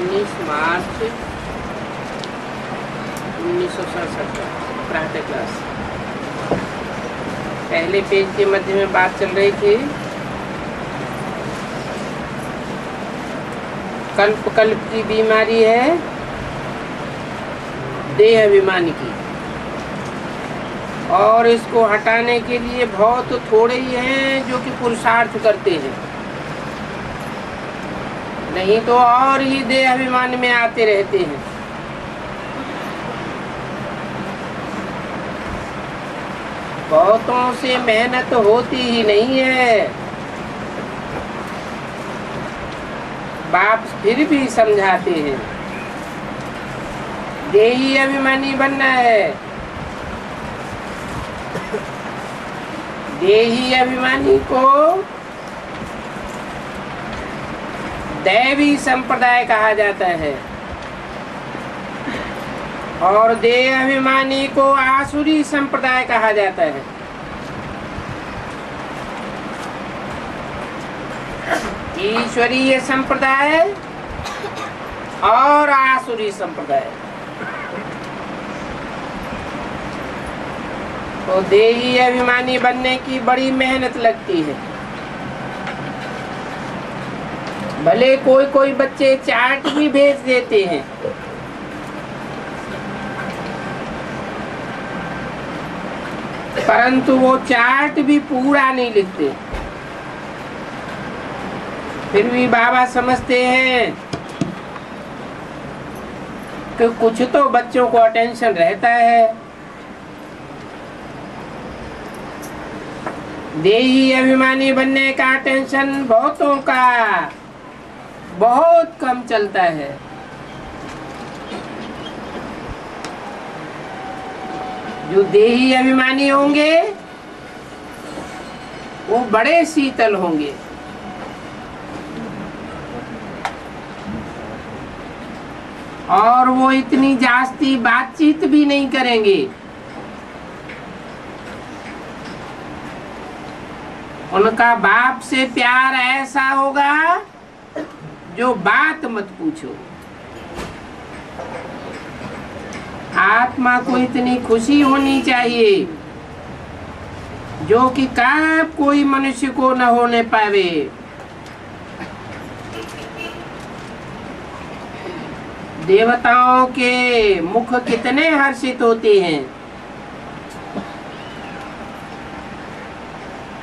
19 मार्च 1967 प्रातः क्लास। पहले पेज के मध्य में बात चल रही थी कल्प कल्प की बीमारी है देह अभिमान की, और इसको हटाने के लिए बहुत थोड़े ही हैं जो कि पुरुषार्थ करते हैं, नहीं तो और ही देह अभिमान में आते रहते हैं। बहुतों से मेहनत होती ही नहीं है। बाप फिर भी समझाते हैं देही अभिमानी बनना है। देही अभिमानी को दैवी संप्रदाय कहा जाता है और देह अभिमानी को आसुरी संप्रदाय कहा जाता है। ईश्वरीय संप्रदाय और आसुरी संप्रदाय। तो देही अभिमानी बनने की बड़ी मेहनत लगती है। भले कोई कोई बच्चे चार्ट भी भेज देते हैं, परंतु वो चार्ट भी पूरा नहीं लिखते। फिर भी बाबा समझते हैं कि कुछ तो बच्चों को अटेंशन रहता है। देही अभिमानी बनने का टेंशन बहुतों का बहुत कम चलता है। जो देही अभिमानी होंगे वो बड़े शीतल होंगे, और वो इतनी जास्ती बातचीत भी नहीं करेंगे। उनका बाप से प्यार ऐसा होगा जो बात मत पूछो। आत्मा को इतनी खुशी होनी चाहिए जो कि कब कोई मनुष्य को न होने पावे। देवताओं के मुख कितने हर्षित होते हैं।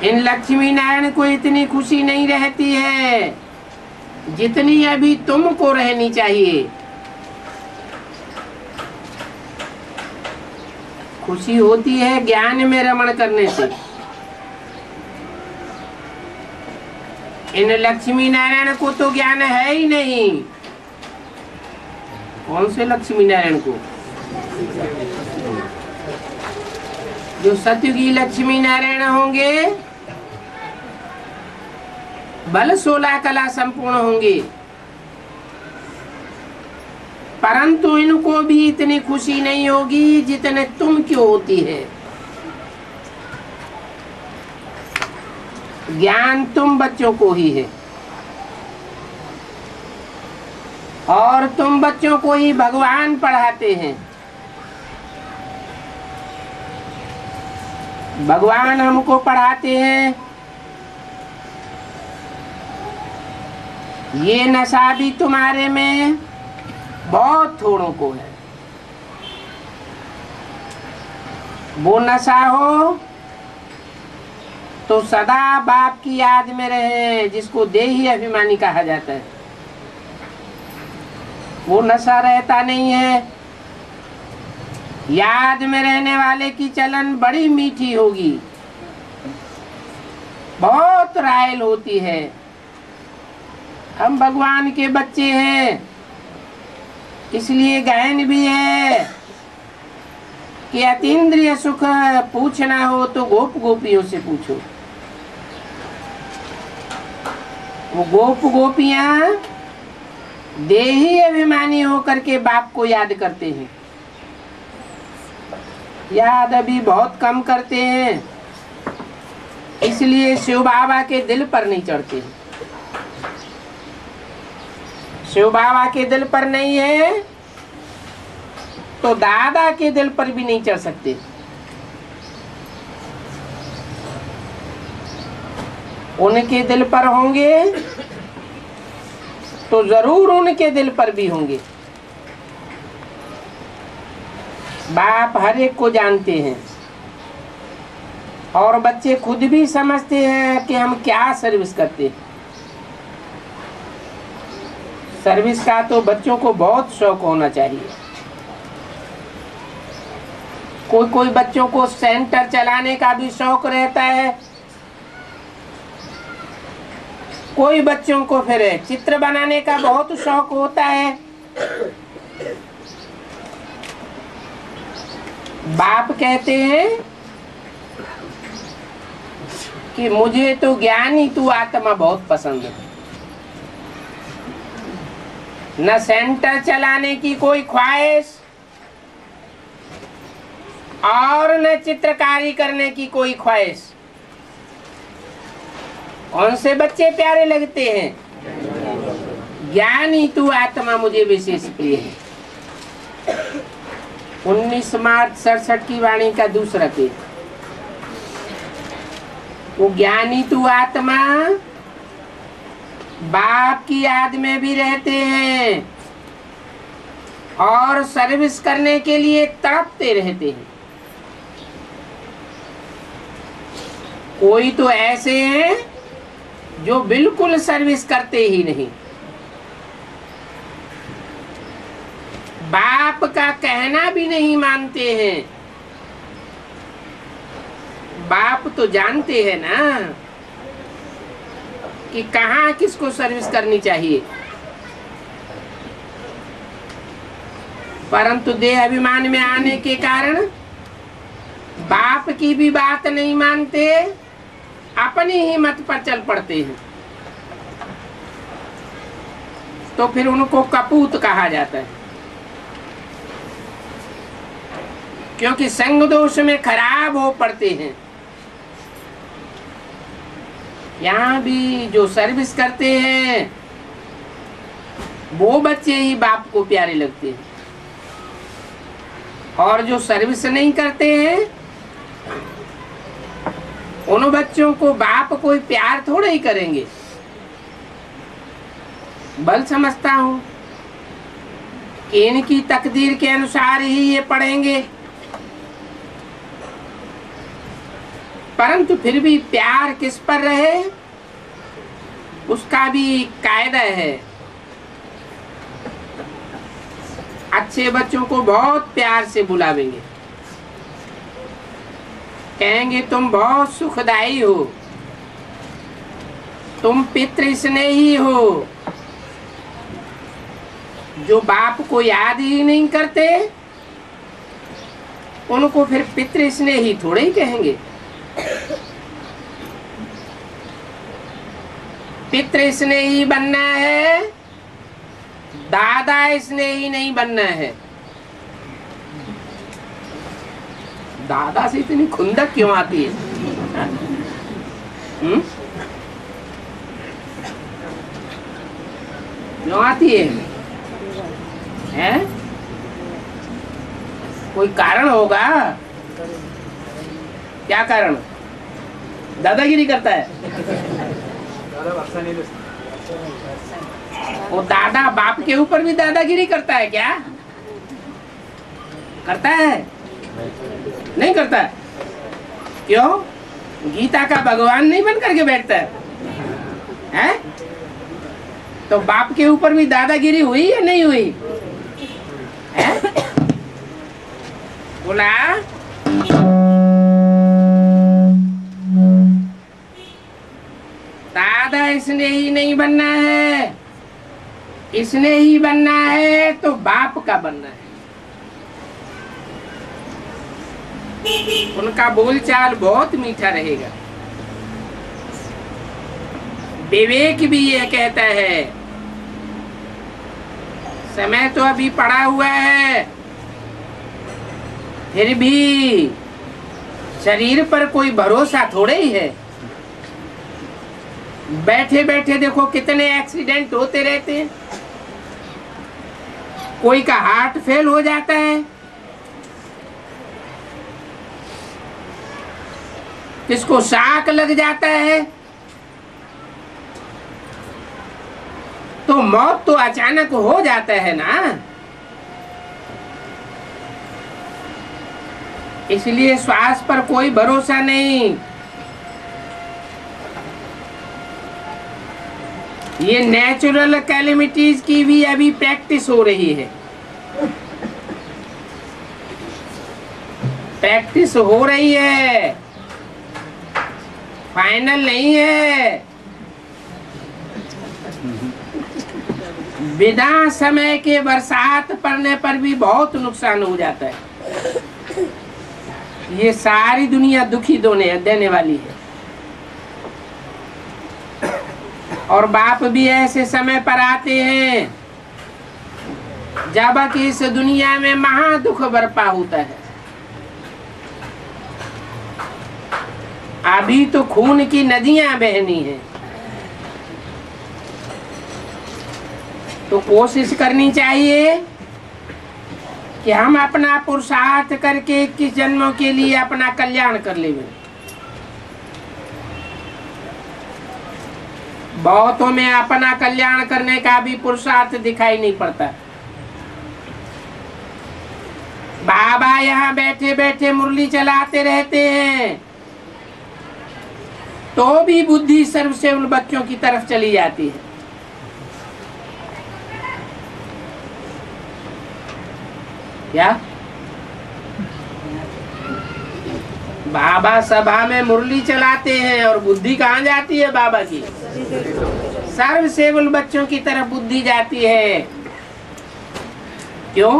इन लक्ष्मी नारायण को इतनी खुशी नहीं रहती है जितनी अभी तुमको रहनी चाहिए। खुशी होती है ज्ञान में रमण करने से। इन लक्ष्मी नारायण को तो ज्ञान है ही नहीं। कौन से लक्ष्मी नारायण को? जो सतयुगी लक्ष्मी नारायण होंगे बल 16 कला संपूर्ण होंगे, परंतु इनको भी इतनी खुशी नहीं होगी जितने तुम क्यों होती है। ज्ञान तुम बच्चों को ही है और तुम बच्चों को ही भगवान पढ़ाते हैं। भगवान हमको पढ़ाते हैं। ये नशा भी तुम्हारे में बहुत थोड़ों को है। वो नशा हो तो सदा बाप की याद में रहे, जिसको देही अभिमानी कहा जाता है। वो नशा रहता नहीं है। याद में रहने वाले की चलन बड़ी मीठी होगी, बहुत रायल होती है। हम भगवान के बच्चे हैं, इसलिए गायन भी है कि अतीन्द्रिय सुख पूछना हो तो गोप गोपियों से पूछो। वो गोप गोपियां देही अभिमानी होकर के बाप को याद करते हैं। याद अभी बहुत कम करते हैं, इसलिए शिव बाबा के दिल पर नहीं चढ़ते। शिव बाबा के दिल पर नहीं है तो दादा के दिल पर भी नहीं चढ़ सकते। उनके दिल पर होंगे तो जरूर उनके दिल पर भी होंगे। बाप हर एक को जानते हैं और बच्चे खुद भी समझते हैं कि हम क्या सर्विस करते हैं। सर्विस का तो बच्चों को बहुत शौक होना चाहिए। कोई कोई बच्चों को सेंटर चलाने का भी शौक रहता है, कोई बच्चों को फिर चित्र बनाने का बहुत शौक होता है। बाप कहते हैं कि मुझे तो ज्ञानी तू आत्मा बहुत पसंद है। न सेंटर चलाने की कोई ख्वाहिश और न चित्रकारी करने की कोई ख्वाहिश। कौन से बच्चे प्यारे लगते हैं? ज्ञानी तू आत्मा मुझे विशेष प्रिय है। 19 मार्च 67 की वाणी का दूसरा पेज। वो ज्ञानी तू आत्मा बाप की याद में भी रहते हैं और सर्विस करने के लिए तड़पते रहते हैं। कोई तो ऐसे हैं जो बिल्कुल सर्विस करते ही नहीं। बाप का कहना भी नहीं मानते हैं। बाप तो जानते हैं ना कि कहाँ किसको सर्विस करनी चाहिए, परंतु देह अभिमान में आने के कारण बाप की भी बात नहीं मानते, अपनी ही मत पर चल पड़ते हैं। तो फिर उनको कपूत कहा जाता है, क्योंकि संग दोष में खराब हो पड़ते हैं। यहाँ भी जो सर्विस करते हैं वो बच्चे ही बाप को प्यारे लगते हैं, और जो सर्विस नहीं करते हैं उन बच्चों को बाप कोई प्यार थोड़ा ही करेंगे। बल समझता हूँ कि इनकी तकदीर के अनुसार ही ये पढ़ेंगे, परंतु फिर भी प्यार किस पर रहे उसका भी कायदा है। अच्छे बच्चों को बहुत प्यार से बुलावेंगे, कहेंगे तुम बहुत सुखदाई हो, तुम पितृ स्नेही हो। जो बाप को याद ही नहीं करते उनको फिर पितृ स्नेही थोड़े ही कहेंगे। पितृ स्नेही बनना है, दादा स्नेही नहीं बनना है। दादा से इतनी खुंदक क्यों आती है? क्यों आती है? हैं? कोई कारण होगा? क्या कारण? दादागिरी करता है वो। दादा बाप के ऊपर भी दादागिरी करता है क्या? करता है? नहीं करता। क्यों? गीता का भगवान नहीं बन करके बैठता है? तो बाप के ऊपर भी दादागिरी हुई या नहीं हुई है? बोला दादा इसने ही नहीं बनना है, इसने ही बनना है तो बाप का बनना है। उनका बोलचाल बहुत मीठा रहेगा। विवेक भी यह कहता है, समय तो अभी पड़ा हुआ है, फिर भी शरीर पर कोई भरोसा थोड़े ही है। बैठे बैठे देखो कितने एक्सीडेंट होते रहते हैं। कोई का हार्ट फेल हो जाता है, किसको शाक लग जाता है, तो मौत तो अचानक हो जाता है ना। इसलिए श्वास पर कोई भरोसा नहीं। ये नेचुरल कैलेमिटीज की भी अभी प्रैक्टिस हो रही है, प्रैक्टिस हो रही है, फाइनल नहीं है। बिना समय के बरसात पड़ने पर भी बहुत नुकसान हो जाता है। ये सारी दुनिया दुखी देने वाली है। और बाप भी ऐसे समय पर आते हैं जब कि इस दुनिया में महा दुख बरपा होता है। अभी तो खून की नदियां बहनी हैं, तो कोशिश करनी चाहिए कि हम अपना पुरुषार्थ करके 21 जन्मों के लिए अपना कल्याण कर लेंगे। बहुतों में अपना कल्याण करने का भी पुरुषार्थ दिखाई नहीं पड़ता। बाबा यहाँ बैठे बैठे मुरली चलाते रहते हैं, तो भी बुद्धि सर्वसेवल बच्चों की तरफ चली जाती है। क्या बाबा सभा में मुरली चलाते हैं और बुद्धि कहाँ जाती है? बाबा की सर्वसेवल बच्चों की तरफ बुद्धि जाती है। क्यों?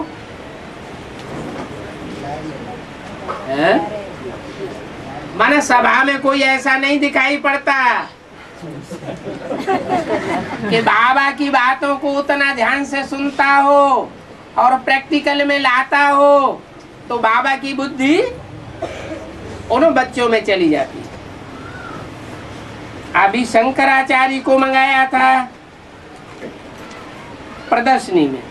माने सभा में कोई ऐसा नहीं दिखाई पड़ता कि बाबा की बातों को उतना ध्यान से सुनता हो और प्रैक्टिकल में लाता हो, तो बाबा की बुद्धि उन बच्चों में चली जाती है। अभी शंकराचार्य को मंगाया था प्रदर्शनी में,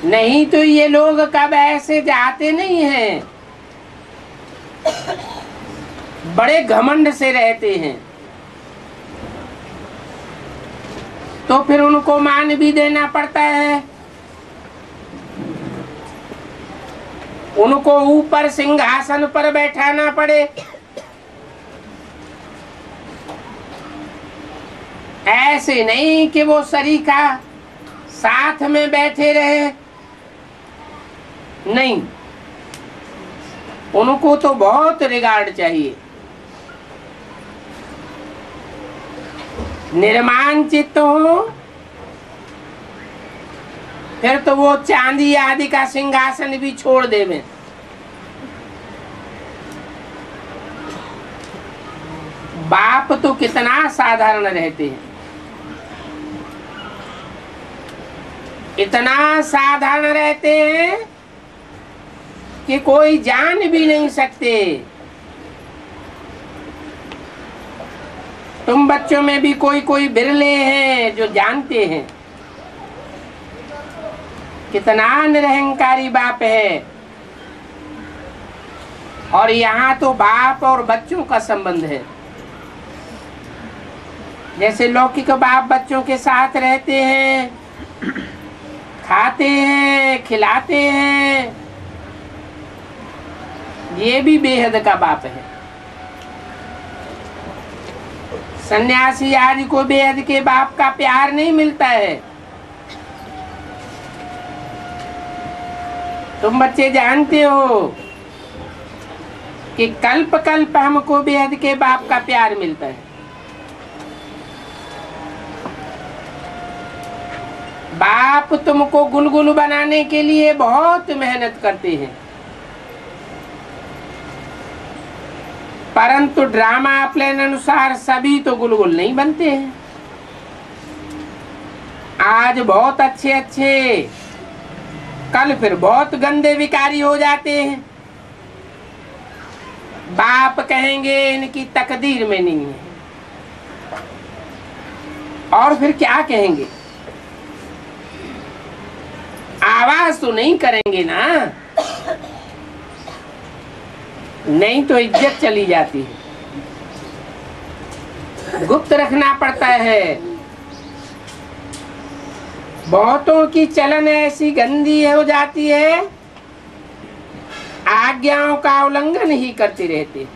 नहीं तो ये लोग कब ऐसे जाते नहीं हैं, बड़े घमंड से रहते हैं, तो फिर उनको मान भी देना पड़ता है। उनको ऊपर सिंहासन पर बैठाना पड़े। ऐसे नहीं कि वो सरीखा साथ में बैठे रहे, नहीं, उनको तो बहुत रिगार्ड चाहिए। निर्माण चित्त हो, फिर तो वो चांदी आदि का सिंहासन भी छोड़ देवे। बाप तो कितना साधारण रहते हैं, इतना साधारण रहते हैं कि कोई जान भी नहीं सकते। तुम बच्चों में भी कोई कोई बिरले हैं जो जानते हैं कितना निरहंकारी बाप है। और यहाँ तो बाप और बच्चों का संबंध है। जैसे लौकिक बाप बच्चों के साथ रहते हैं, खाते हैं, खिलाते हैं, ये भी बेहद का बाप है। सन्यासी आदि को बेहद के बाप का प्यार नहीं मिलता है। तुम बच्चे जानते हो कि कल्प कल्प हमको बेहद के बाप का प्यार मिलता है। बाप तुमको गुलगुल बनाने के लिए बहुत मेहनत करते हैं, परंतु ड्रामा प्लान अनुसार सभी तो गुलगुल नहीं बनते हैं। आज बहुत अच्छे अच्छे, कल फिर बहुत गंदे विकारी हो जाते हैं। बाप कहेंगे इनकी तकदीर में नहीं है, और फिर क्या कहेंगे? प्रयास तो नहीं करेंगे ना, नहीं तो इज्जत चली जाती है। गुप्त रखना पड़ता है। बहुतों की चलन ऐसी गंदी हो जाती है, आज्ञाओं का उल्लंघन ही करते रहते।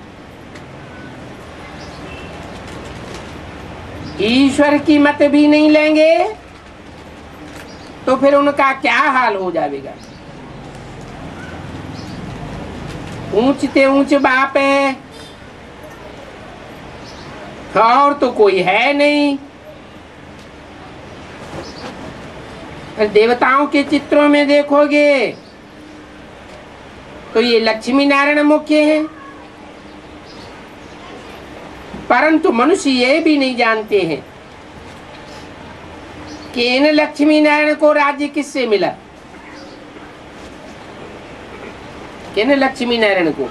ईश्वर की मत भी नहीं लेंगे तो फिर उनका क्या हाल हो जाएगा। ऊंचते ऊंच बाप है और तो कोई है नहीं। देवताओं के चित्रों में देखोगे तो ये लक्ष्मी नारायण मुख्य है, परंतु मनुष्य ये भी नहीं जानते हैं कि इन लक्ष्मी नारायण को राज्य किससे मिला। किन लक्ष्मी नारायण को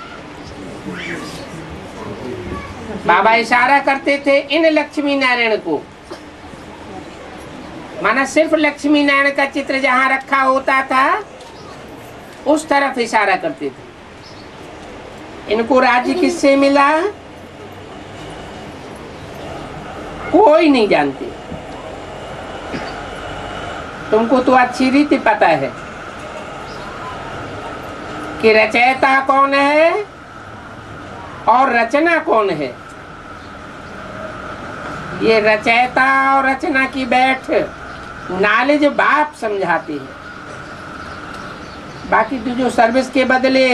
बाबा इशारा करते थे, इन लक्ष्मी नारायण को, माना सिर्फ लक्ष्मी नारायण का चित्र जहां रखा होता था उस तरफ इशारा करते थे। इनको राज्य किससे मिला कोई नहीं जानते। तुमको तो अच्छी रीति पता है कि रचयिता कौन है और रचना कौन है। ये रचयिता और रचना की बैठ नॉलेज बाप समझाते हैं। बाकी तो जो सर्विस के बदले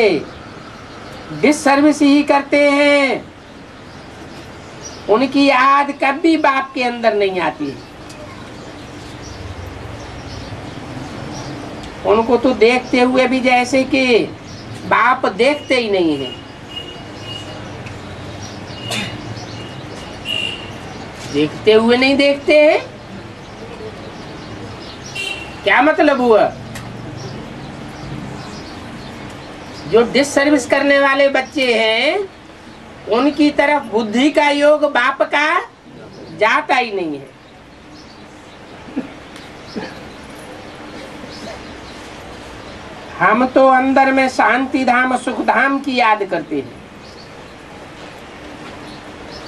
डिस सर्विस ही करते हैं उनकी याद कभी बाप के अंदर नहीं आती है। उनको तो देखते हुए भी जैसे कि बाप देखते ही नहीं है। देखते हुए नहीं देखते हैं, क्या मतलब हुआ। जो डिस सर्विस करने वाले बच्चे हैं उनकी तरफ बुद्धि का योग बाप का जाता ही नहीं है। हम तो अंदर में शांति धाम सुख धाम की याद करते हैं।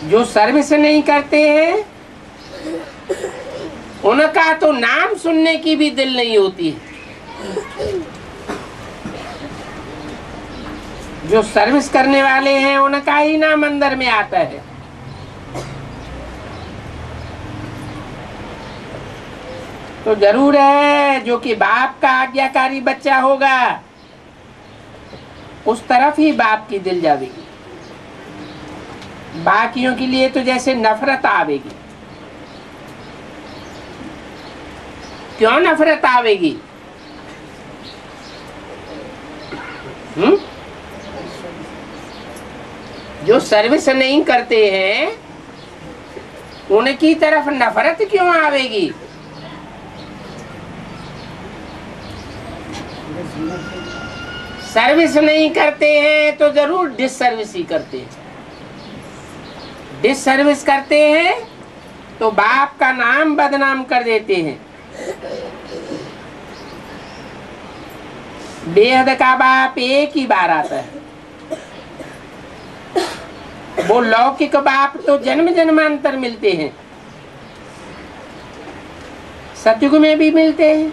जो सर्विस नहीं करते हैं उनका तो नाम सुनने की भी दिल नहीं होती है। जो सर्विस करने वाले हैं उनका ही नाम अंदर में आता है। तो जरूर है जो कि बाप का आज्ञाकारी बच्चा होगा उस तरफ ही बाप की दिल जाएगी। बाकियों के लिए तो जैसे नफरत आवेगी। क्यों नफरत आवेगी? जो सर्विस नहीं करते हैं उनकी तरफ नफरत क्यों आवेगी? सर्विस नहीं करते हैं तो जरूर डिस सर्विस ही करते हैं। डिस सर्विस करते हैं तो बाप का नाम बदनाम कर देते हैं। बेहद का बाप एक ही बार आता है। वो लौकिक बाप तो जन्म जन्मांतर मिलते हैं, सतयुग में भी मिलते हैं।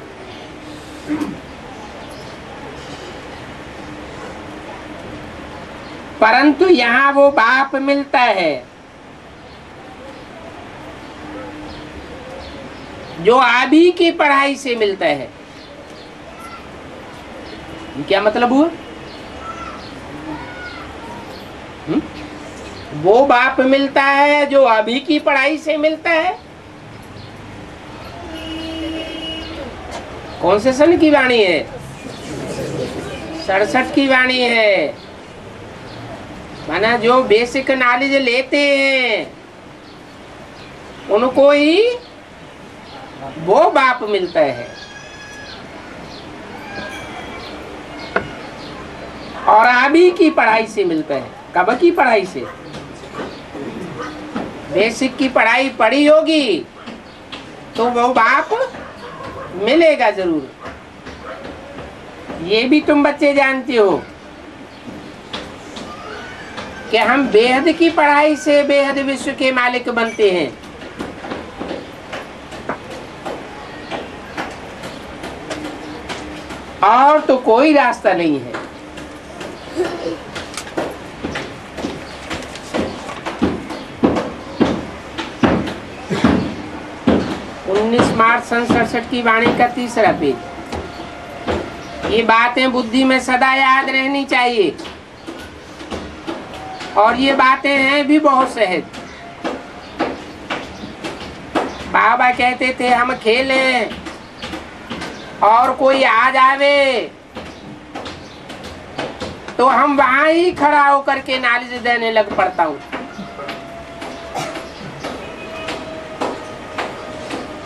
परंतु यहाँ वो बाप मिलता है जो अभी की पढ़ाई से मिलता है। क्या मतलब हुआ? वो बाप मिलता है जो अभी की पढ़ाई से मिलता है। कौन से सन की वाणी है? 67 की वाणी है। माना जो बेसिक नॉलेज लेते हैं उनको ही वो बाप मिलता है। और अभी की पढ़ाई से मिलता है। कब की पढ़ाई से? बेसिक की पढ़ाई पढ़ी होगी तो वो बाप मिलेगा जरूर। ये भी तुम बच्चे जानते हो कि हम बेहद की पढ़ाई से बेहद विश्व के मालिक बनते हैं। और तो कोई रास्ता नहीं है। मार्च 1967 की वाणी का 3रा पेज। ये बातें बुद्धि में सदा याद रहनी चाहिए। और ये बातें हैं भी बहुत सहज। बाबा कहते थे हम खेलें और कोई आ जावे तो हम वहां ही खड़ा होकर के नॉलेज देने लग पड़ता हूँ।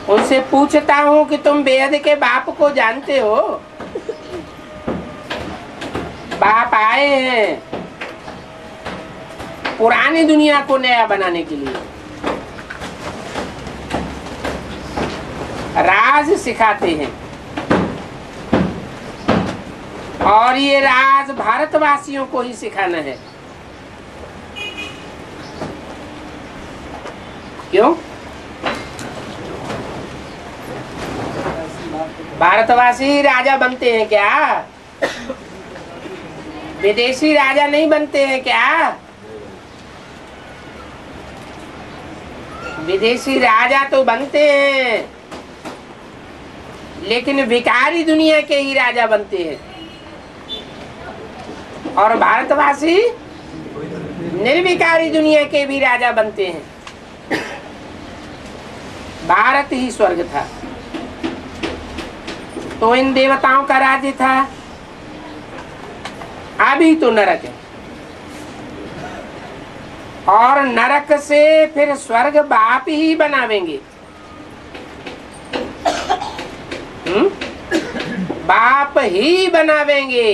उनसे पूछता हूँ कि तुम बेहद के बाप को जानते हो? बाप आए हैं पुरानी दुनिया को नया बनाने के लिए, राज सिखाते हैं। और ये राज भारतवासियों को ही सिखाना है। क्यों? भारतवासी राजा बनते हैं क्या? विदेशी राजा नहीं बनते हैं क्या? विदेशी राजा तो बनते हैं, लेकिन भिखारी दुनिया के ही राजा बनते हैं। और भारतवासी निर्विकारी दुनिया के भी राजा बनते हैं। भारत ही स्वर्ग था तो इन देवताओं का राज्य था, अभी तो नरक है। और नरक से फिर स्वर्ग बाप ही बनावेंगे। बाप ही बनावेंगे।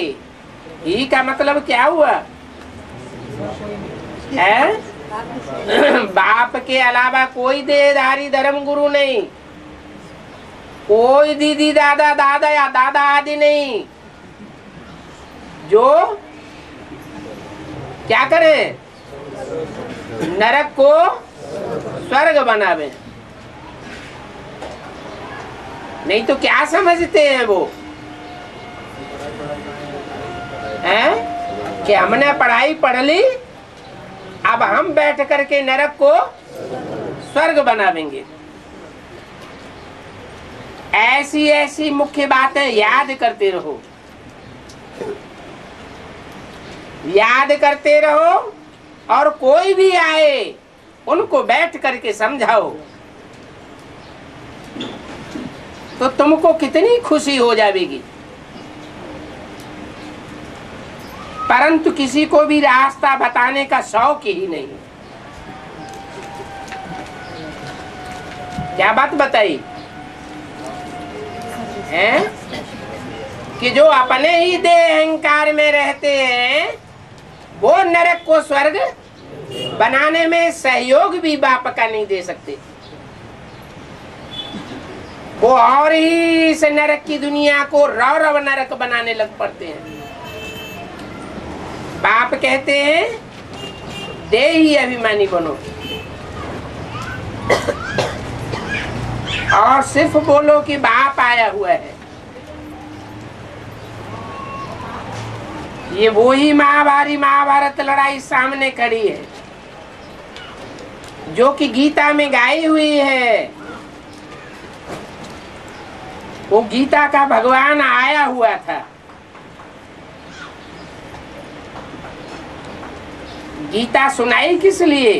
ही का मतलब क्या हुआ है? बाप के अलावा कोई देहधारी धर्म गुरु नहीं, कोई दीदी दादा दादा या दादा आदि नहीं, जो क्या करें? नरक को स्वर्ग बनावे। नहीं तो क्या समझते हैं वो हैं कि हमने पढ़ाई पढ़ ली, अब हम बैठ करके नरक को स्वर्ग बनावेंगे। ऐसी ऐसी मुख्य बातें याद करते रहो, याद करते रहो। और कोई भी आए उनको बैठ करके समझाओ तो तुमको कितनी खुशी हो जाएगी। परंतु किसी को भी रास्ता बताने का शौक ही नहीं। क्या बात बताई हैं कि जो अपने ही देह अहंकार में रहते हैं वो नरक को स्वर्ग बनाने में सहयोग भी बाप का नहीं दे सकते। वो और ही इस नरक की दुनिया को रौरव नरक बनाने लग पड़ते हैं। बाप कहते हैं देही अभिमानी बनो और सिर्फ बोलो कि बाप आया हुआ है। ये वो ही महाभारत लड़ाई सामने खड़ी है जो कि गीता में गाई हुई है। वो गीता का भगवान आया हुआ था। गीता सुनाई किस लिए?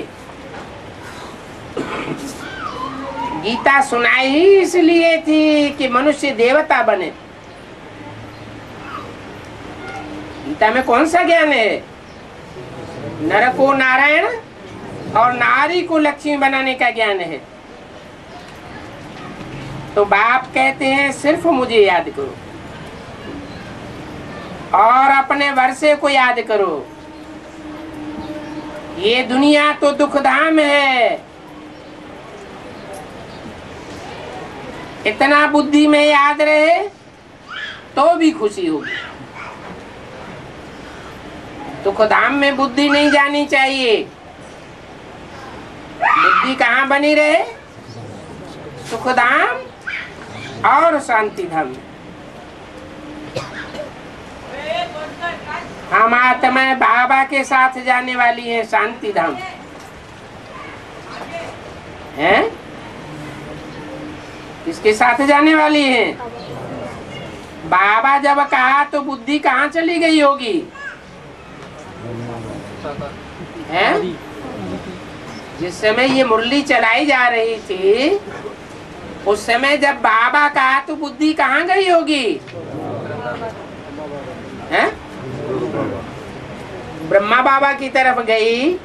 गीता सुनाई ही इसलिए थी कि मनुष्य देवता बने। गीता में कौन सा ज्ञान है? नर को नारायण और नारी को लक्ष्मी बनाने का ज्ञान है। तो बाप कहते हैं सिर्फ मुझे याद करो और अपने वर्षे को याद करो। ये दुनिया तो दुखधाम है। इतना बुद्धि में याद रहे तो भी खुशी होगी। सुखधाम में बुद्धि नहीं जानी चाहिए। बुद्धि कहाँ बनी रहे? सुखधाम और शांति धाम। हम आत्मा बाबा के साथ जाने वाली है शांति धाम है। किसके साथ जाने वाली है? बाबा जब कहा तो बुद्धि कहाँ चली गई होगी? है? जिस समय ये मुरली चलाई जा रही थी उस समय जब बाबा कहा तो बुद्धि कहाँ गई होगी? है? ब्रह्मा बाबा की तरफ गई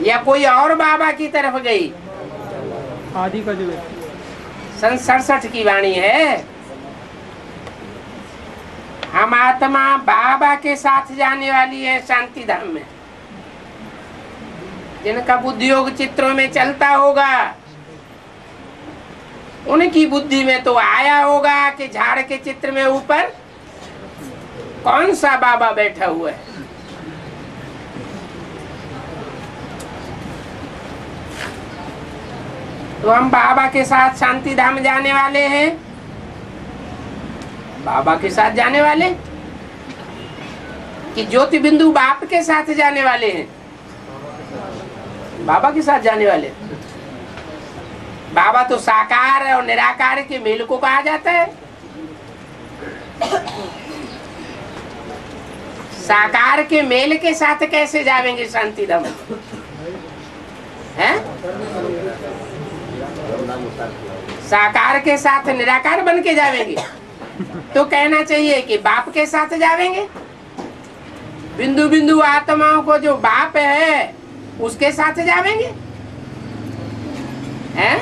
या कोई और बाबा की तरफ गई? आदि का जो सन 67 की वाणी है। हम आत्मा बाबा के साथ जाने वाली है शांति धाम में। जिनका बुद्धि योग चित्रों में चलता होगा उनकी बुद्धि में तो आया होगा कि झाड़ के चित्र में ऊपर कौन सा बाबा बैठा हुआ है। तो हम बाबा के साथ शांति धाम जाने वाले हैं। बाबा के साथ जाने वाले कि ज्योति बिंदु बाप के साथ जाने वाले हैं? बाबा के साथ जाने वाले। बाबा तो साकार और निराकार के मेल को कहा जाता है। साकार के मेल के साथ कैसे जावेंगे शांति धाम? हैं? साकार के साथ निराकार बन के जावेंगे तो कहना चाहिए कि बाप के साथ जावेंगे। बिंदु बिंदु आत्माओं को जो बाप है उसके साथ जावेंगे। हैं?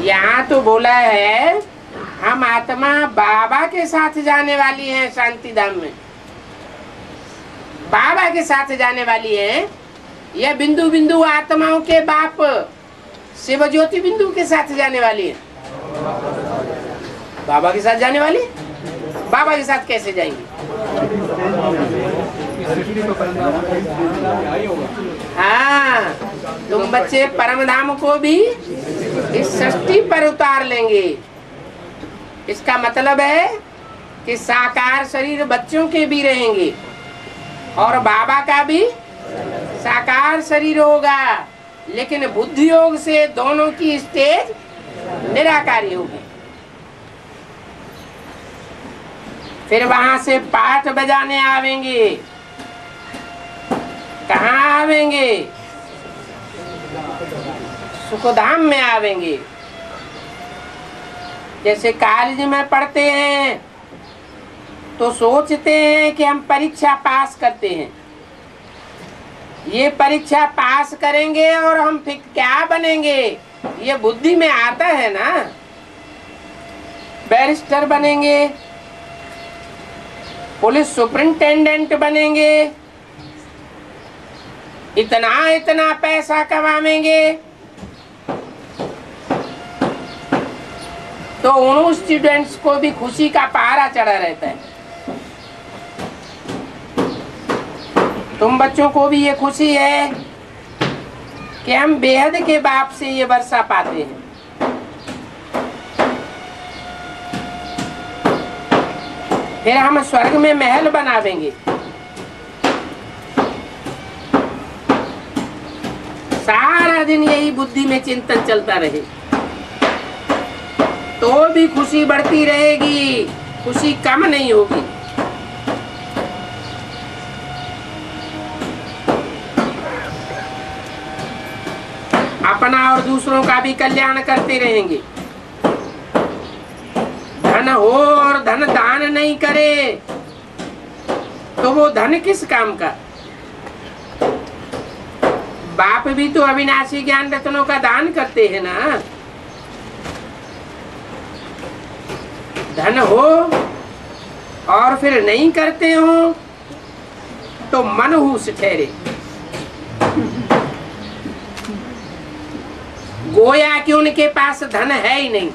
यहाँ तो बोला है हम आत्मा बाबा के साथ जाने वाली है शांति धाम में। बाबा के साथ जाने वाली है या बिंदु बिंदु आत्माओं के बाप शिव ज्योति बिंदु के साथ जाने वाली है? बाबा के साथ जाने वाली। बाबा के साथ कैसे जाएंगे? हाँ, तुम बच्चे परम धाम को भी इस सृष्टि पर उतार लेंगे। इसका मतलब है कि साकार शरीर बच्चों के भी रहेंगे और बाबा का भी साकार शरीर होगा, लेकिन बुद्धि योग से दोनों की स्टेज निराकारी होगी। फिर वहां से पाठ बजाने आवेंगे। कहाँ आवेंगे? सुखधाम में आवेंगे। जैसे कॉलेज में पढ़ते हैं तो सोचते हैं कि हम परीक्षा पास करते हैं, ये परीक्षा पास करेंगे और हम फिर क्या बनेंगे ये बुद्धि में आता है ना। बैरिस्टर बनेंगे, पुलिस सुपरिंटेंडेंट बनेंगे, इतना इतना पैसा कमाएंगे। तो उन स्टूडेंट्स को भी खुशी का पहाड़ा चढ़ा रहता है। तुम बच्चों को भी ये खुशी है कि हम बेहद के बाप से ये वर्षा पाते हैं। फिर हम स्वर्ग में महल बनावेंगे। सारा दिन यही बुद्धि में चिंतन चलता रहे तो भी खुशी बढ़ती रहेगी, खुशी कम नहीं होगी। अपना और दूसरों का भी कल्याण करते रहेंगे। धन हो और धन दान नहीं करे तो वो धन किस काम का? बाप भी तो अविनाशी ज्ञान रत्नों का दान करते हैं ना। धन हो और फिर नहीं करते हो तो मनहूस ठहरे। गोया कि उनके पास धन है ही नहीं।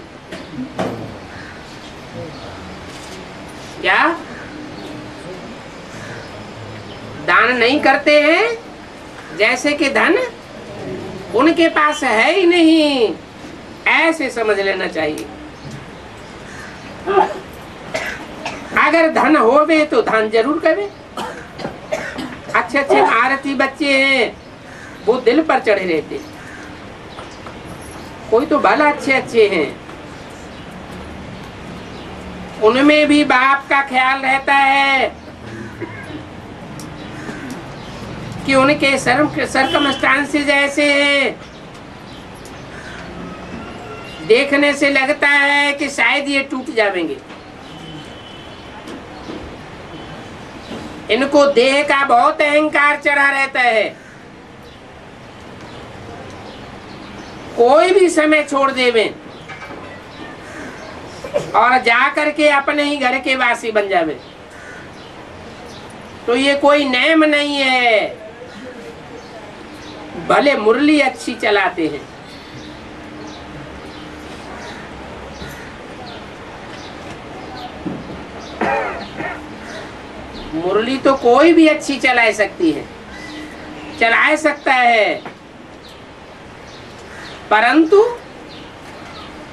क्या दान नहीं करते हैं, जैसे कि धन उनके पास है ही नहीं, ऐसे समझ लेना चाहिए। अगर धन होवे तो दान जरूर करे। अच्छे अच्छे भारतीय बच्चे हैं, वो दिल पर चढ़े रहते, कोई तो भला अच्छे अच्छे हैं, उनमें भी बाप का ख्याल रहता है कि उनके सर्कमस्टांसेस ऐसे हैं, देखने से लगता है कि शायद ये टूट जाएंगे। इनको देह का बहुत अहंकार चढ़ा रहता है, कोई भी समय छोड़ देवे और जाकर के अपने ही घर के वासी बन जावे, तो ये कोई नेम नहीं है। भले मुरली अच्छी चलाते हैं, मुरली तो कोई भी अच्छी चला सकती है, चला सकता है, परंतु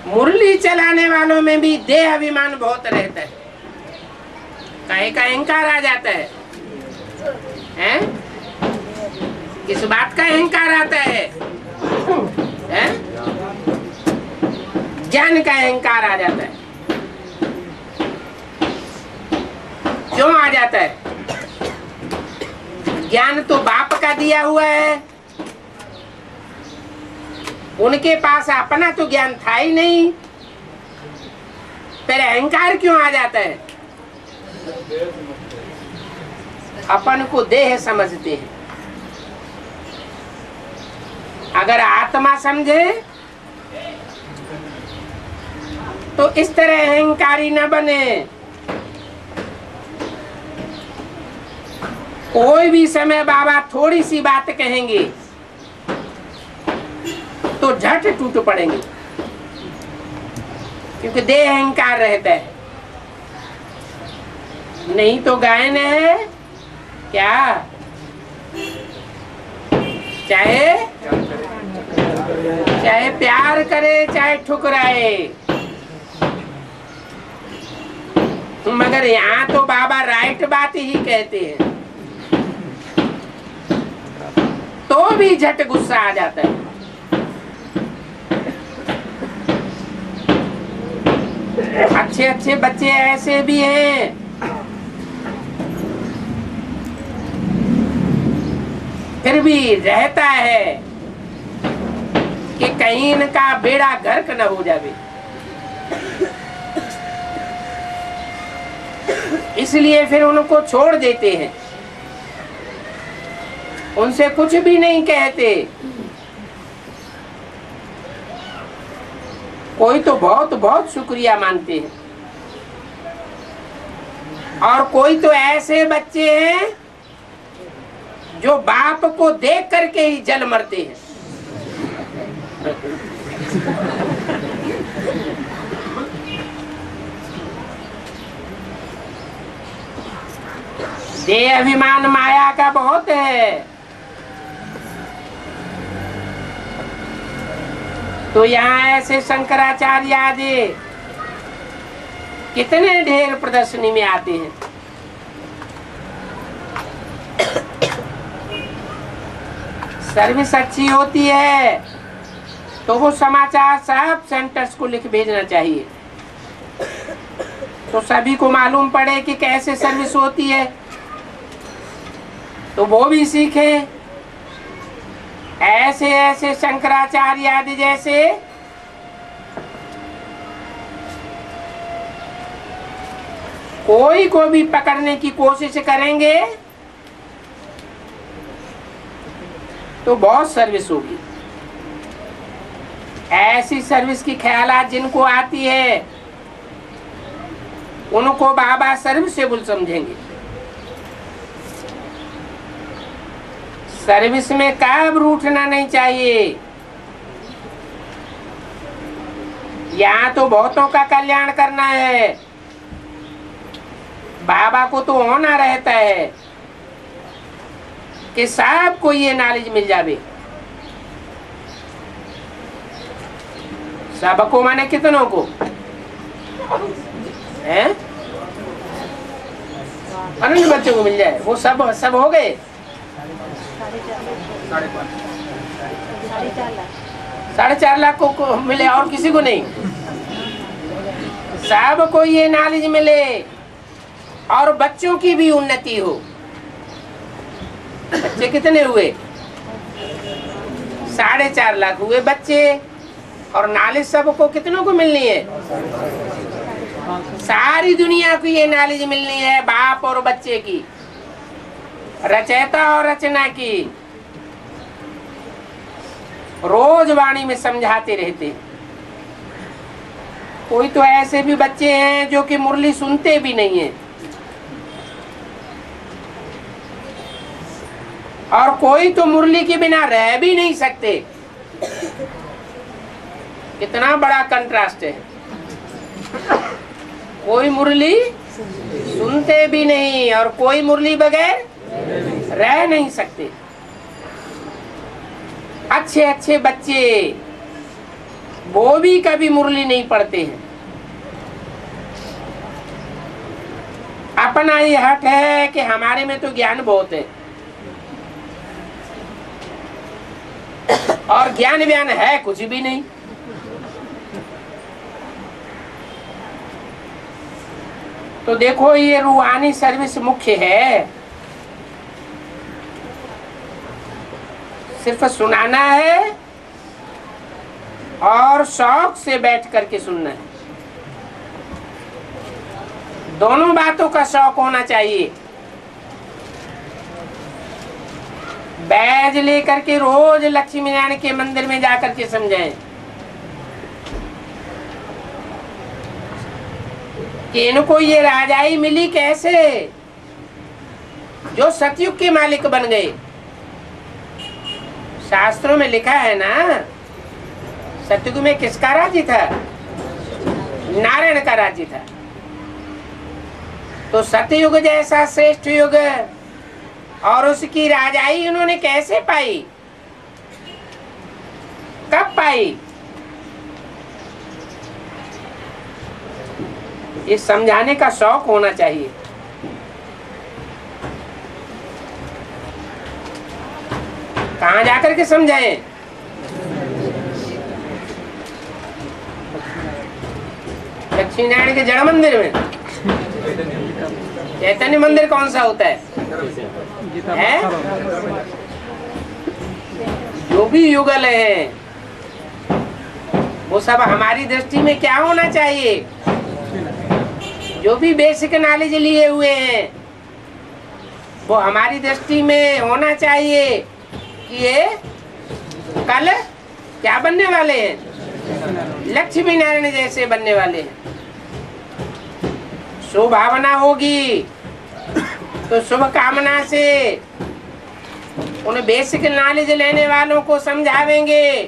मुरली चलाने वालों में भी देह अभिमान बहुत रहता है, काहे का अहंकार आ जाता है, हैं? किस बात का अहंकार आता है, हैं? ज्ञान का अहंकार आ जाता है। क्यों आ जाता है? ज्ञान तो बाप का दिया हुआ है, उनके पास अपना तो ज्ञान था ही नहीं, फिर अहंकार क्यों आ जाता है? अपन को देह समझते हैं। अगर आत्मा समझे तो इस तरह अहंकारी न बने। कोई भी समय बाबा थोड़ी सी बात कहेंगे तो झट टूट पड़ेंगे, क्योंकि देह अहंकार रहता है। नहीं तो गायन है क्या, चाहे प्यार करे चाहे ठुकराए, मगर यहाँ तो बाबा राइट बात ही कहते हैं, तो भी झट गुस्सा आ जाता है। अच्छे अच्छे बच्चे ऐसे भी हैं, फिर भी रहता है कि कहीं इनका बेड़ा गर्क न हो जावे, इसलिए फिर उनको छोड़ देते हैं, उनसे कुछ भी नहीं कहते। कोई तो बहुत बहुत शुक्रिया मानते हैं, और कोई तो ऐसे बच्चे हैं जो बाप को देख करके ही जल मरते हैं। देह अभिमान माया का बहुत है। तो यहाँ ऐसे शंकराचार्य आदि कितने ढेर प्रदर्शनी में आते हैं। सर्विस अच्छी होती है तो वो समाचार सब सेंटर्स को लिख भेजना चाहिए, तो सभी को मालूम पड़े कि कैसे सर्विस होती है, तो वो भी सीखे। ऐसे ऐसे शंकराचार्य आदि जैसे कोई को भी पकड़ने की कोशिश करेंगे तो बहुत सर्विस होगी। ऐसी सर्विस की ख्यालात जिनको आती है उनको बाबा सर्विसेबल समझेंगे। सर्विस में कब रूठना नहीं चाहिए। यहाँ तो बहुतों का कल्याण करना है, बाबा को तो होना रहता है कि सबको ये नॉलेज मिल जावे। सबको माने कितनों को हैं? 12 बच्चों को मिल जाए, वो सब सब हो गए। 4.5 लाख को मिले और किसी को नहीं। सबको ये नॉलेज मिले और बच्चों की भी उन्नति हो। बच्चे कितने हुए? 4.5 लाख हुए बच्चे। और नॉलेज सबको कितनों को मिलनी है? सारी दुनिया को ये नॉलेज मिलनी है, बाप और बच्चे की, रचयिता और रचना की। रोज वाणी में समझाते रहते। कोई तो ऐसे भी बच्चे हैं जो कि मुरली सुनते भी नहीं है, और कोई तो मुरली के बिना रह भी नहीं सकते। कितना बड़ा कंट्रास्ट है। कोई मुरली सुनते भी नहीं और कोई मुरली बगैर रह नहीं सकते। अच्छे अच्छे बच्चे वो भी कभी मुरली नहीं पढ़ते हैं। अपना ये हक है कि हमारे में तो ज्ञान बहुत है, और ज्ञान व्यान है कुछ भी नहीं। तो देखो, ये रूहानी सर्विस मुख्य है। सिर्फ सुनाना है और शौक से बैठ करके सुनना है। दोनों बातों का शौक होना चाहिए। बैज लेकर के रोज लक्ष्मी नारायण के मंदिर में जाकर के समझाएं कि इनको ये राजाई मिली कैसे, जो सतयुग के मालिक बन गए। शास्त्रों में लिखा है ना, सतयुग में किसका राज्य था? नारायण का राज्य था। तो सतयुग जैसा श्रेष्ठ युग और उसकी राजाई उन्होंने कैसे पाई, कब पाई? ये समझाने का शौक होना चाहिए। कहाँ जाकर के समझाएं? लक्ष्मी नारायण के जड़ मंदिर में। चैतन्य मंदिर कौन सा होता है? जो भी युगल है वो सब हमारी दृष्टि में क्या होना चाहिए? जो भी बेसिक नॉलेज लिए हुए हैं वो हमारी दृष्टि में होना चाहिए कि ये कल क्या बनने वाले हैं? लक्ष्मी नारायण जैसे बनने वाले हैं। शुभ भावना होगी तो शुभ कामना से उन बेसिक नॉलेज लेने वालों को समझावेंगे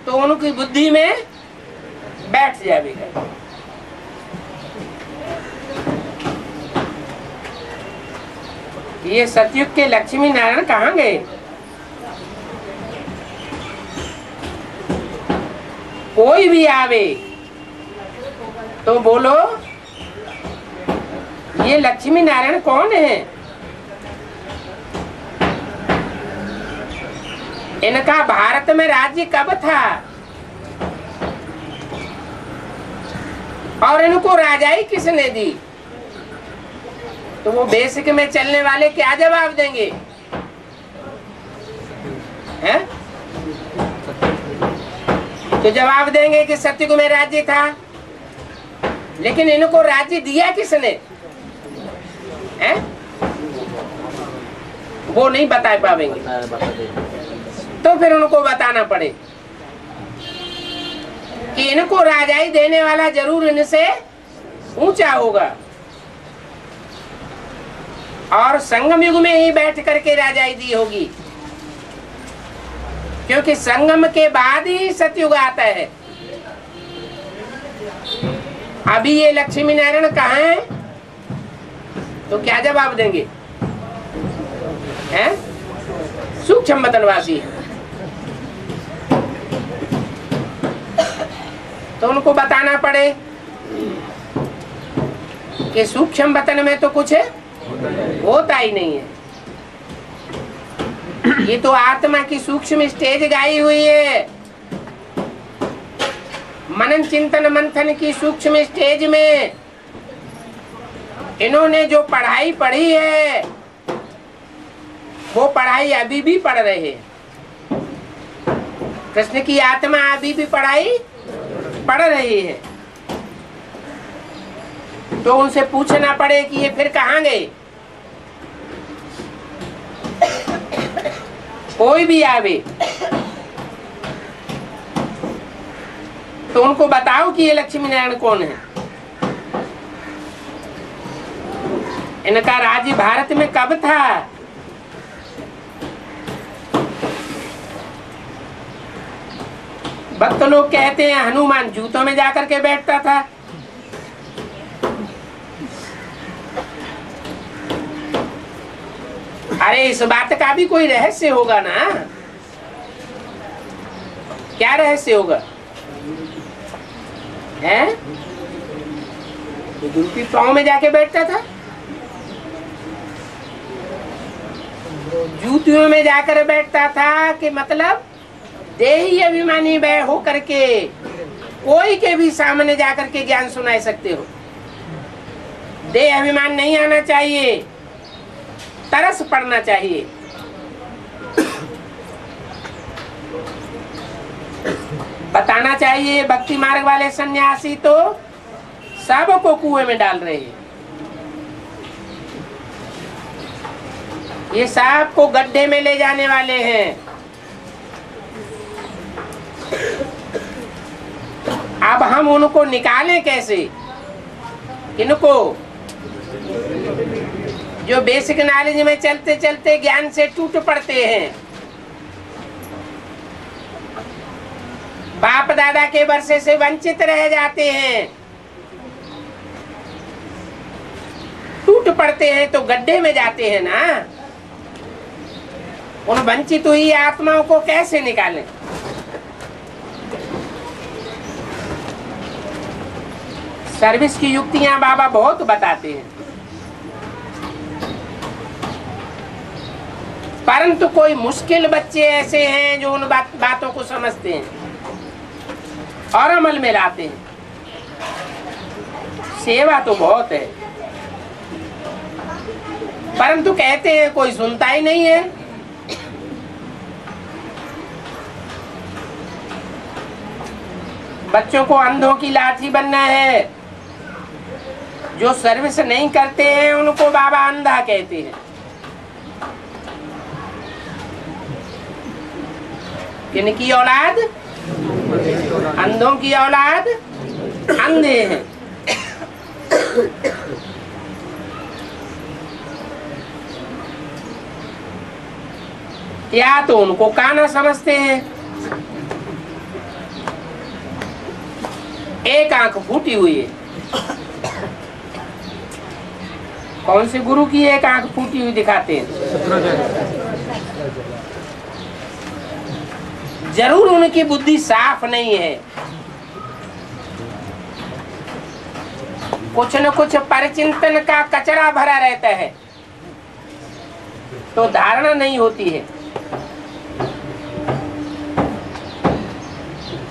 तो उनकी बुद्धि में बैठ जाएगा। ये सतयुग के लक्ष्मी नारायण कहाँ गए? कोई भी आवे तो बोलो ये लक्ष्मी नारायण कौन है? इनका भारत में राज्य कब था और इनको राजाई किसने दी? तो वो बेसिक में चलने वाले क्या जवाब देंगे? हैं? तो जवाब देंगे कि सतयुग में राज्य था, लेकिन इनको राज्य दिया किसने? हैं? वो नहीं बता पाएंगे। तो फिर उनको बताना पड़े कि इनको राजाई देने वाला जरूर इनसे ऊंचा होगा, और संगम युग में ही बैठ करके राजाई दी होगी, क्योंकि संगम के बाद ही सतयुग आता है। अभी ये लक्ष्मी नारायण कहाँ है? तो क्या जवाब देंगे? हैं? सूक्ष्म वतनवासी है। तो उनको बताना पड़े कि सूक्ष्म वतन में तो कुछ होता ही नहीं है। ये तो आत्मा की सूक्ष्म स्टेज गाई हुई है। मनन चिंतन मंथन की सूक्ष्म स्टेज में इन्होंने जो पढ़ाई पढ़ी है वो पढ़ाई अभी भी पढ़ रहे हैं। कृष्ण की आत्मा अभी भी पढ़ाई पढ़ रही है। तो उनसे पूछना पड़े कि ये फिर कहाँ गए? कोई भी आवे तो उनको बताओ कि ये लक्ष्मी नारायण कौन है। इनका राज्य भारत में कब था? भक्त लोग कहते हैं हनुमान जूतों में जाकर के बैठता था। अरे इस बात का भी कोई रहस्य होगा ना। क्या रहस्य होगा? हैं? गुरु की पाँव में जाके बैठता था, जूतियों में जाकर बैठता था कि मतलब देही अभिमानी वह हो करके कोई के भी सामने जाकर के ज्ञान सुना सकते हो। देह अभिमान नहीं आना चाहिए, तरस पड़ना चाहिए। बताना चाहिए भक्ति मार्ग वाले सन्यासी तो सबको कुएं में डाल रहे हैं। ये सबको गड्ढे में ले जाने वाले हैं। अब हम उनको निकालें कैसे? किनको? जो बेसिक नॉलेज में चलते चलते ज्ञान से टूट पड़ते हैं, बाप दादा के वर्षे से वंचित रह जाते हैं, टूट पड़ते हैं तो गड्ढे में जाते हैं ना। उन वंचित हुई आत्माओं को कैसे निकालें? सर्विस की युक्तियां बाबा बहुत बताते हैं, परंतु कोई मुश्किल बच्चे ऐसे हैं जो उन बातों को समझते हैं और अमल में लाते हैं। सेवा तो बहुत है, परंतु कहते हैं कोई सुनता ही नहीं है। बच्चों को अंधों की लाठी बनना है। जो सर्विस नहीं करते हैं उनको बाबा अंधा कहते हैं। किनकी औलाद? अंधों की औलाद अंधे हैं। या तो उनको काना समझते हैं। एक आंख फूटी हुई है। कौन से गुरु की एक आंख फूटी हुई दिखाते हैं? जरूर उनकी बुद्धि साफ नहीं है। कुछ न कुछ परिचिंतन का कचरा भरा रहता है, तो धारणा नहीं होती है।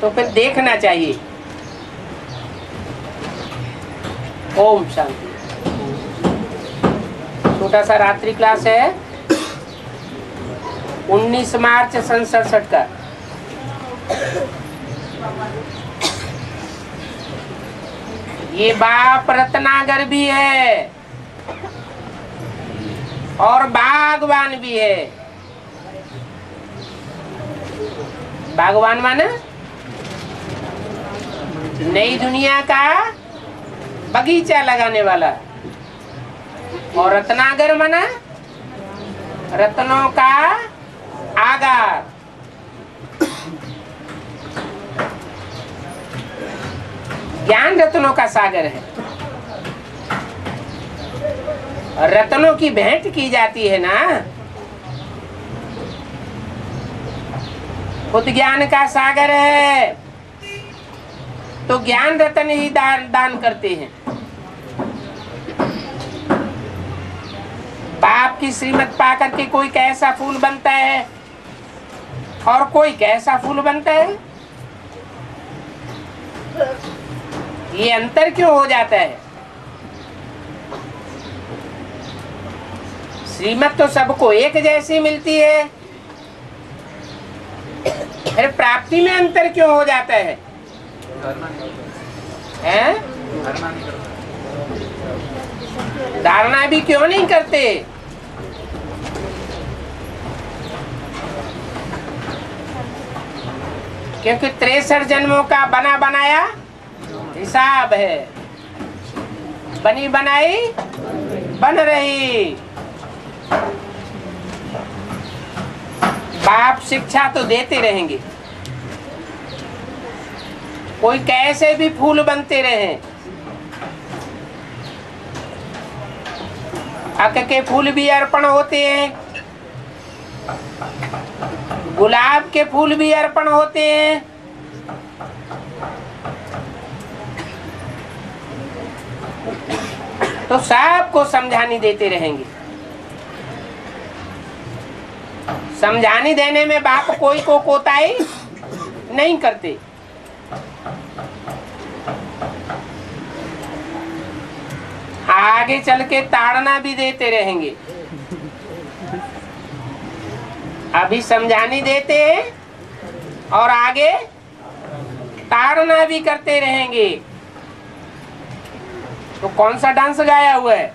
तो फिर देखना चाहिए। ओम शांति। छोटा सा रात्रि क्लास है 19 मार्च 67 का। ये बाप रत्नागर भी है और बागवान भी है। बागवान माने नई दुनिया का बगीचा लगाने वाला, और रत्नागर माना रत्नों का आगार। ज्ञान रत्नों का सागर है। रत्नों की भेंट की जाती है ना। खुद ज्ञान का सागर है तो ज्ञान रत्न ही दान करते हैं। बाप की श्रीमत पा करके कोई कैसा फूल बनता है और कोई कैसा फूल बनता है, ये अंतर क्यों हो जाता है? श्रीमत तो सबको एक जैसी मिलती है, फिर प्राप्ति में अंतर क्यों हो जाता है? हैं? धारणा भी क्यों नहीं करते? क्योंकि 63 जन्मों का बना बनाया हिसाब है, बनी बनाई बन रही। बाप शिक्षा तो देते रहेंगे, कोई कैसे भी फूल बनते रहे। अक के फूल भी अर्पण होते हैं, गुलाब के फूल भी अर्पण होते हैं, तो सबको समझानी देते रहेंगे। समझाने देने में बाप कोई को कोताही नहीं करते। आगे चल के ताड़ना भी देते रहेंगे। अभी समझानी देते हैं और आगे ताड़ना भी करते रहेंगे। तो कौन सा डांस गाया हुआ है?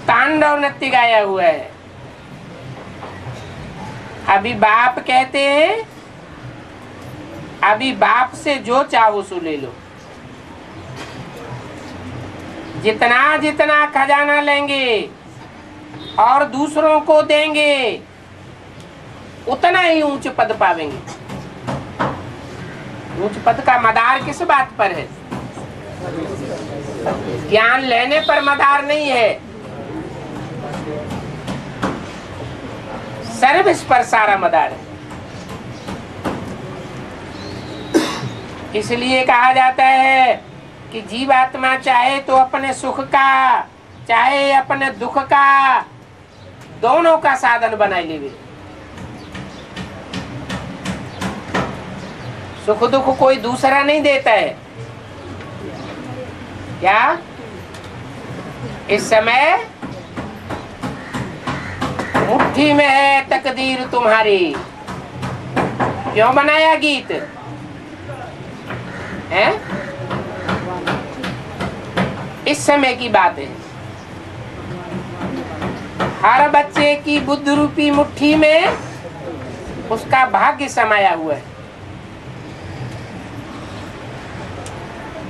तांडव नृत्य गाया हुआ है। अभी बाप कहते हैं, अभी बाप से जो चाहो सो ले लो। जितना जितना खजाना लेंगे और दूसरों को देंगे उतना ही ऊंच पद पावेंगे। ऊंच पद का मदार किस बात पर है? ज्ञान लेने पर मदार नहीं है, सर्विस पर सारा मदार है। इसलिए कहा जाता है कि जीवात्मा चाहे तो अपने सुख का चाहे अपने दुख का दोनों का साधन बना लेवे। सुख दुख कोई दूसरा नहीं देता है। क्या इस समय मुट्ठी में है तकदीर तुम्हारी, क्यों बनाया गीत है? इस समय की बात है। हर बच्चे की बुद्ध रूपी मुट्ठी में उसका भाग्य समाया हुआ है।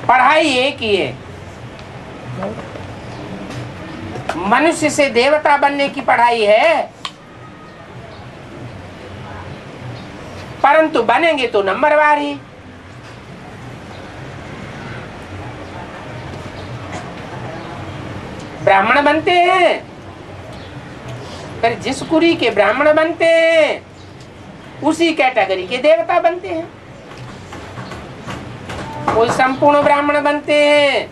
पढ़ाई एक ही है, मनुष्य से देवता बनने की पढ़ाई है, परंतु बनेंगे तो नंबरवार ही। ब्राह्मण बनते हैं, फिर जिस कुरी के ब्राह्मण बनते हैं उसी कैटेगरी के देवता बनते हैं। कोई संपूर्ण ब्राह्मण बनते हैं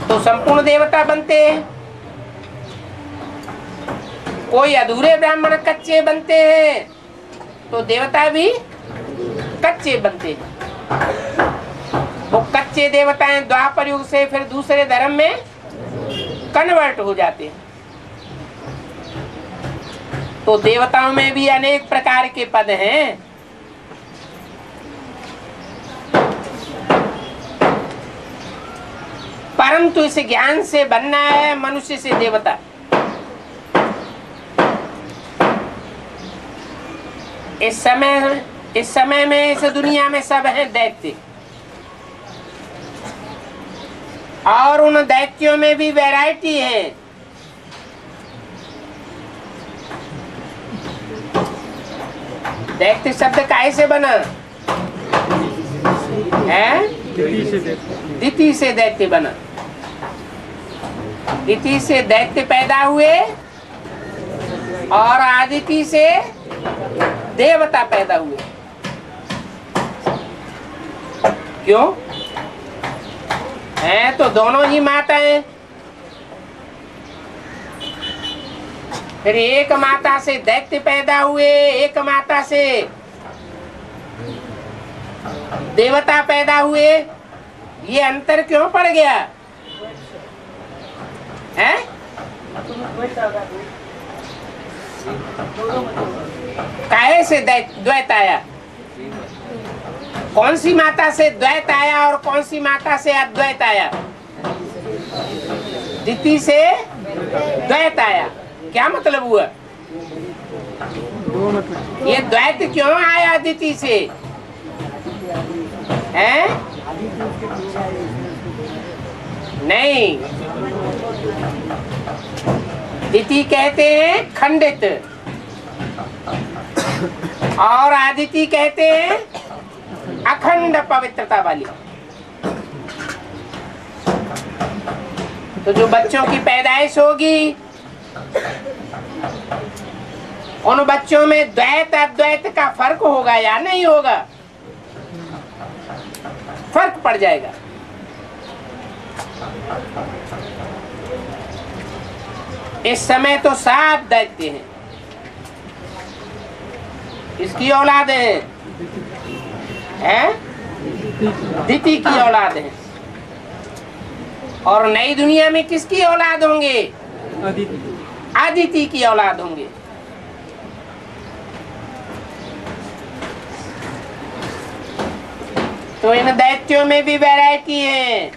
तो संपूर्ण देवता बनते हैं, कोई अधूरे ब्राह्मण कच्चे बनते हैं तो देवता भी कच्चे बनते हैं। वो कच्चे देवता हैं, द्वापर युग से फिर दूसरे धर्म में कन्वर्ट हो जाते हैं। तो देवताओं में भी अनेक प्रकार के पद हैं। परंतु इस ज्ञान से बनना है मनुष्य से देवता। इस समय में इस दुनिया में सब हैं दैत्य, और उन दैत्यों में भी वैरायटी है। दैत्य शब्द काहे से बना है? दिति से दैत्य बना। दिति से दैत्य पैदा हुए और आदिति से देवता पैदा हुए। क्यों? है तो दोनों ही माता हैं। फिर एक माता से दैत्य पैदा हुए, एक माता से देवता पैदा हुए, ये अंतर क्यों पड़ गया है? काहे से द्वैत आया? कौन सी माता से द्वैत आया और कौन सी माता से अद्वैत आया? दिति से द्वैत आया। क्या मतलब हुआ? ये द्वैत क्यों आया दिति से? हैं? नहीं, दिति कहते हैं खंडित और आदिति कहते हैं अखंड पवित्रता वाली। तो जो बच्चों की पैदाइश होगी उन बच्चों में द्वैत अद्वैत का फर्क होगा या नहीं होगा? फर्क पड़ जाएगा। इस समय तो साफ दैत्य हैं। किसकी औलाद है? दिति की औलाद है। और नई दुनिया में किसकी औलाद होंगे? आदिति की औलाद होंगे। तो इन दैत्यों में भी वैरायटी है।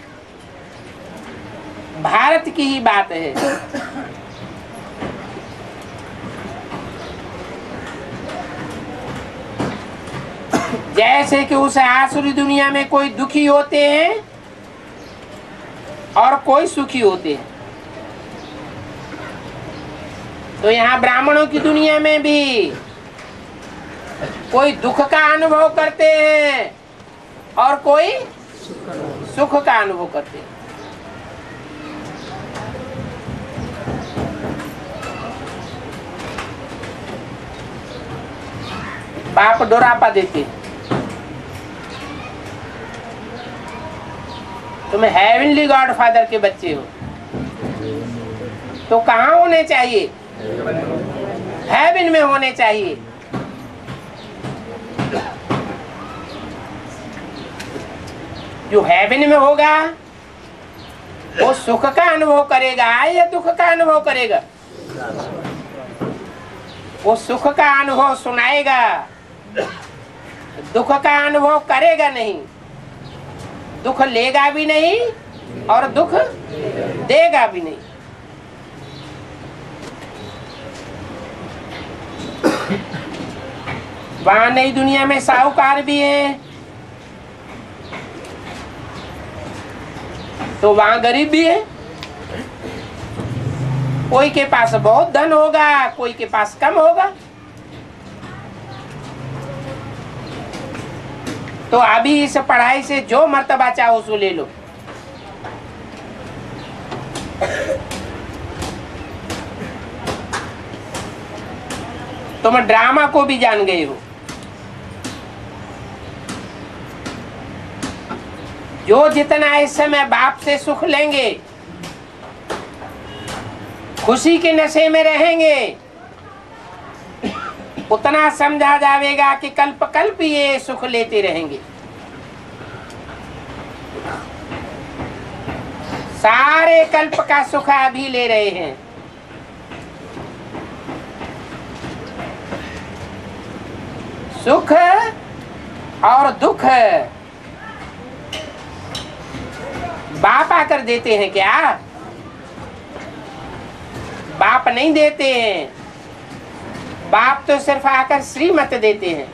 भारत की ही बात है। जैसे कि उस आसुरी दुनिया में कोई दुखी होते हैं और कोई सुखी होते हैं, तो यहाँ ब्राह्मणों की दुनिया में भी कोई दुख का अनुभव करते हैं और कोई सुख का अनुभव करते हैं। बाप डोरापा देते, तुम हेवनली गॉड फादर के बच्चे हो, तो कहाँ होने चाहिए? हेवन में होने चाहिए। जो हेवन में होगा वो सुख का अनुभव करेगा या दुख का अनुभव करेगा? वो सुख का अनुभव सुनाएगा, दुख का अनुभव करेगा नहीं। दुख लेगा भी नहीं और दुख देगा भी नहीं। वहां नई दुनिया में साहूकार भी है तो वहां गरीब भी है। कोई के पास बहुत धन होगा, कोई के पास कम होगा। तो अभी इस पढ़ाई से जो मर्तबा चाहो उसको ले लो। तुम ड्रामा को भी जान गए हो। जो जितना इस समय बाप से सुख लेंगे, खुशी के नशे में रहेंगे, उतना समझा जाएगा कि कल्प कल्प ये सुख लेते रहेंगे। सारे कल्प का सुख अभी ले रहे हैं। सुख और दुख बाप आकर देते हैं क्या? बाप नहीं देते हैं। बाप तो सिर्फ आकर श्रीमत देते हैं।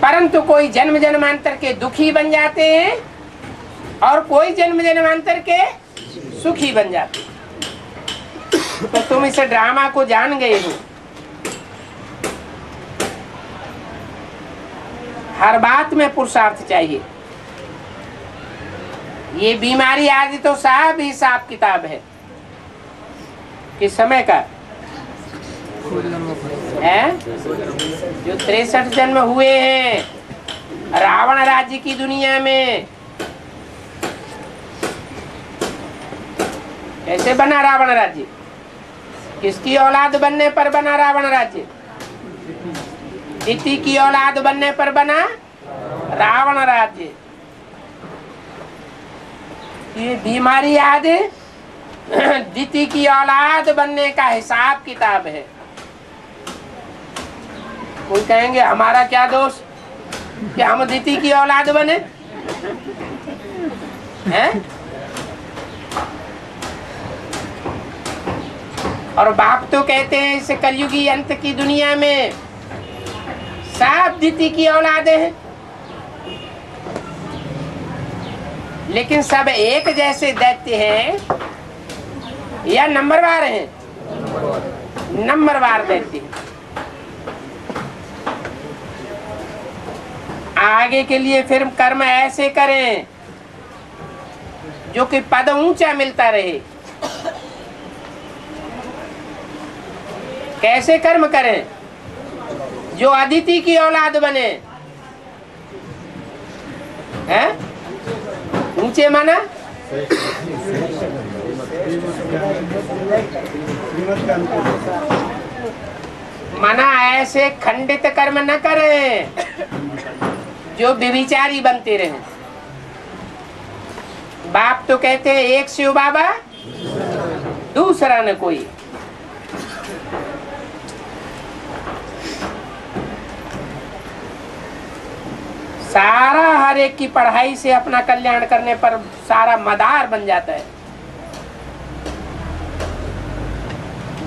परंतु कोई जन्म जन्मांतर के दुखी बन जाते हैं और कोई जन्म जन्मांतर के सुखी बन जाते हैं। तो तुम इस ड्रामा को जान गए हो। हर बात में पुरुषार्थ चाहिए। ये बीमारी आदि तो सब हिसाब किताब है किस समय का है। जो 63 जन्म हुए हैं रावण राज्य की दुनिया में, कैसे बना रावण राज्य? किसकी औलाद बनने पर बना रावण राज्य? दिति की औलाद बनने पर बना रावण राज्य। ये बीमारी आदि दिति की औलाद बनने का हिसाब किताब है। कोई कहेंगे हमारा क्या दोष कि हम दिति की औलाद बने हैं? और बाप तो कहते हैं इस कलयुगी अंत की दुनिया में सब दिति की औलादे हैं, लेकिन सब एक जैसे दैत्य हैं या नंबरवार हैं? नंबरवार दैत्य हैं। आगे के लिए फिर कर्म ऐसे करें जो कि पद ऊंचा मिलता रहे। कैसे कर्म करें? जो अदिति की औलाद बने हैं। ऊंचे माना माना ऐसे खंडित कर्म न करें जो व्यभिचारी बनते रहे। बाप तो कहते हैं एक शिव बाबा दूसरा न कोई। सारा हर एक की पढ़ाई से अपना कल्याण करने पर सारा मदार बन जाता है।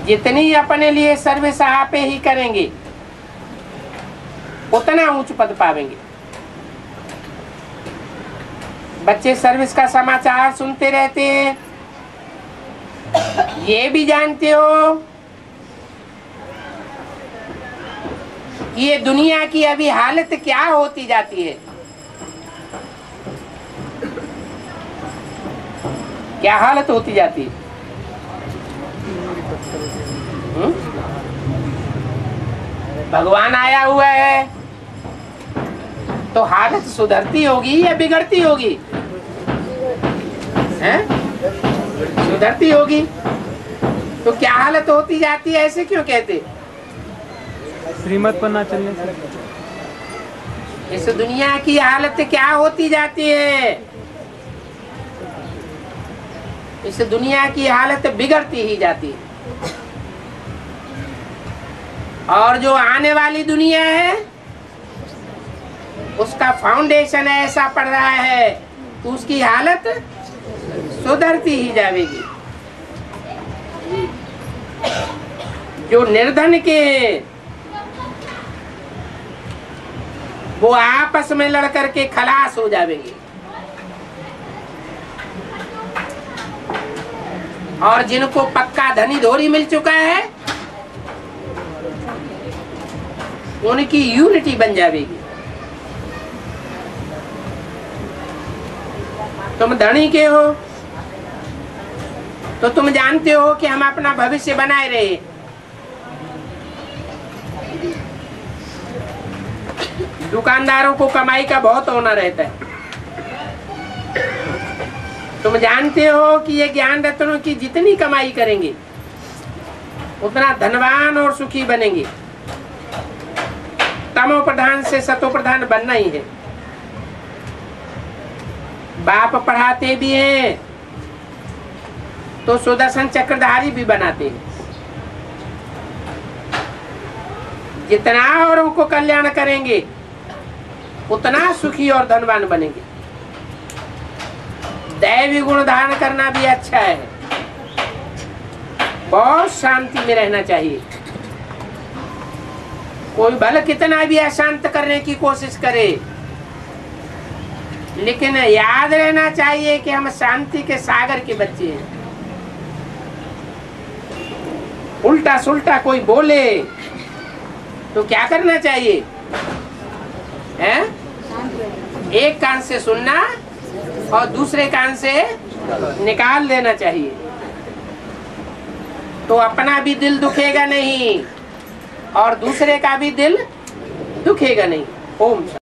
जितनी अपने लिए सर्विस आप ही करेंगे उतना उच्च पद पावेंगे। बच्चे सर्विस का समाचार सुनते रहते हैं, ये भी जानते हो कि ये दुनिया की अभी हालत क्या होती जाती है। क्या हालत होती जाती है? भगवान आया हुआ है तो हालत सुधरती होगी या बिगड़ती होगी? हैं? सुधरती होगी। तो क्या हालत होती जाती है, ऐसे क्यों कहते? श्रीमत पर ना चलने से। इस दुनिया की हालत क्या होती जाती है? इस दुनिया की हालत बिगड़ती ही जाती है। और जो आने वाली दुनिया है उसका फाउंडेशन ऐसा पड़ रहा है तो उसकी हालत सुधरती ही जाएगी। जो निर्धन के वो आपस में लड़ करके खलास हो जाएंगे, और जिनको पक्का धनी धोरी मिल चुका है उनकी यूनिटी बन जाएगी। तुम धनी के हो तो तुम जानते हो कि हम अपना भविष्य बनाए रहे। दुकानदारों को कमाई का बहुत होना रहता है। तुम जानते हो कि ये ज्ञान रत्नों की जितनी कमाई करेंगे उतना धनवान और सुखी बनेंगे। तमो प्रधान से सतो प्रधान बनना ही है। बाप पढ़ाते भी हैं तो सुदर्शन चक्रधारी भी बनाते हैं। जितना और उनको कल्याण करेंगे उतना सुखी और धनवान बनेंगे। दैवी गुण धारण करना भी अच्छा है। बहुत शांति में रहना चाहिए। कोई भले कितना भी अशांत करने की कोशिश करे, लेकिन याद रहना चाहिए कि हम शांति के सागर के बच्चे हैं। उल्टा सुल्टा कोई बोले तो क्या करना चाहिए? हैं? एक कान से सुनना और दूसरे कान से निकाल देना चाहिए, तो अपना भी दिल दुखेगा नहीं और दूसरे का भी दिल दुखेगा नहीं। ओम शांति।